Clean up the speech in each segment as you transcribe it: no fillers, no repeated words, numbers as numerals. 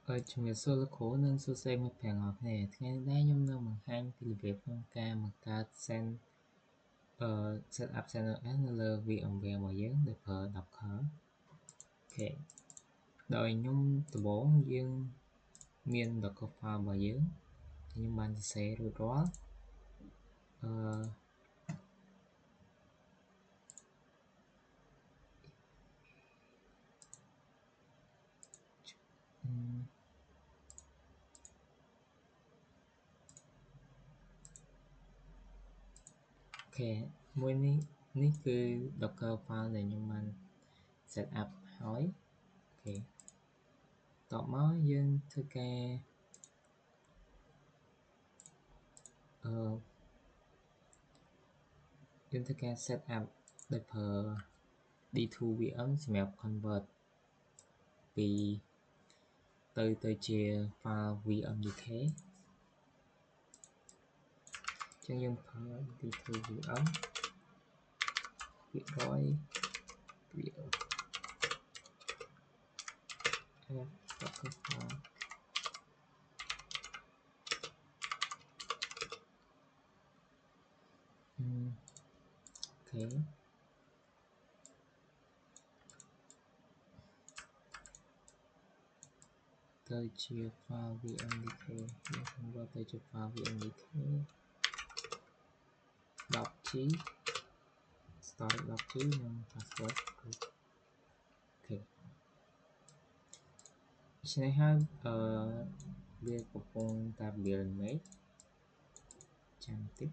ជំរាបសួរលោកគ្រូនិងសួស្តីមិត្តភក្តិទាំងអស់គ្នាថ្ងៃនេះខ្ញុំនឹងបង្ហាញពីរបៀបក្នុងការបង្កើត setup CentOS នៅលើ VMware របស់យើងដោយប្រើ Docker អូខេដោយខ្ញុំដំបូងយើងមាន Docker file របស់យើងខ្ញុំបានសរសេររួចរាល់អូខេមួយនេះគឺ Docker file ដែលខ្ញុំបាន set up ហើយអូខេតបមកយើងធ្វើការset up ដោយប្រើ D2VM សម្រាប់ convert ពីទៅជា file VMDK ចឹងយើងប្រើ D2VM 100 Docker file អូខេទៅជា file VMDK យើង convert ទៅជា file VMDK 10G storage 10G និង password អូខេដូច្នេះហើយវាកំពុងតែពង្រៀលមេឃចាំតិច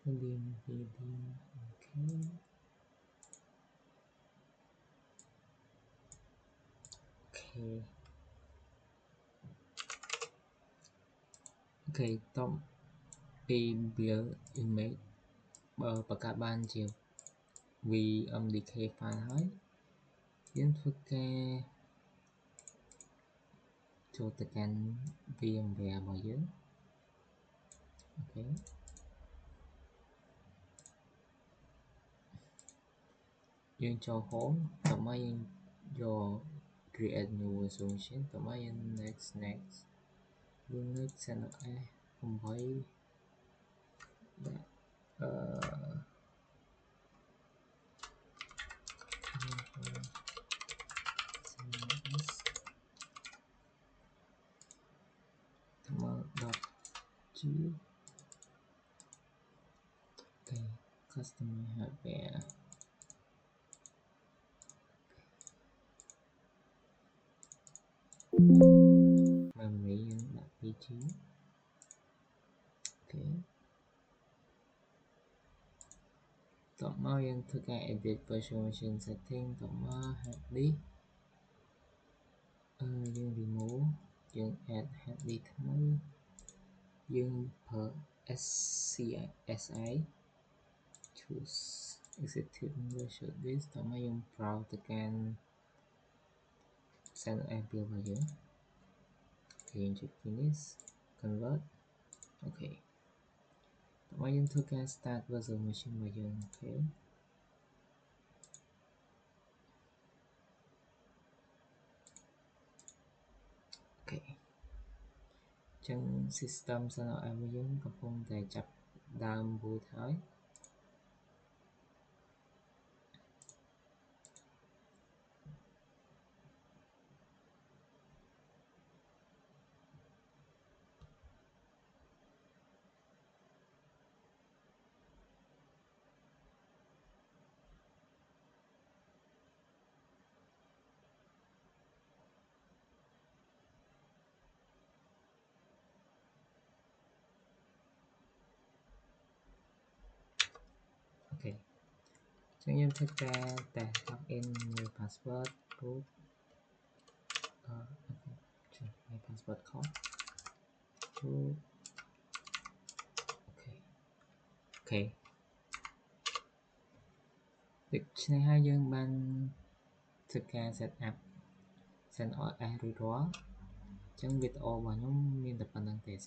ok top a blur image và các bạn chịu vì decay file hết những thứ cái cho tất cả VMware bao nhiêu ok nhưng cho home tầm mấy cho create new solution tầm mấy next nhưng next sẽ là không phải dot g okay customer hardware memory pg okay tổng mau yang thực hiện edit virtual machine setting tổng mau hard disk dương remove dương add hard disk mới dương per SCSI choose execute virtual disk tổng mau dùng browse thực hiện send appeal vào dưới okay check finish convert okay tổng mau dùng thực hiện start virtual machine vào dưới okay okay chân system sẽ nói với chúng có không thể chập đam vô thái ok chúng em thích ra tag login new password root new password code root ok ok việc này hai dương ban thực ra setup send error chẳng video của nhóm miền tập năng thể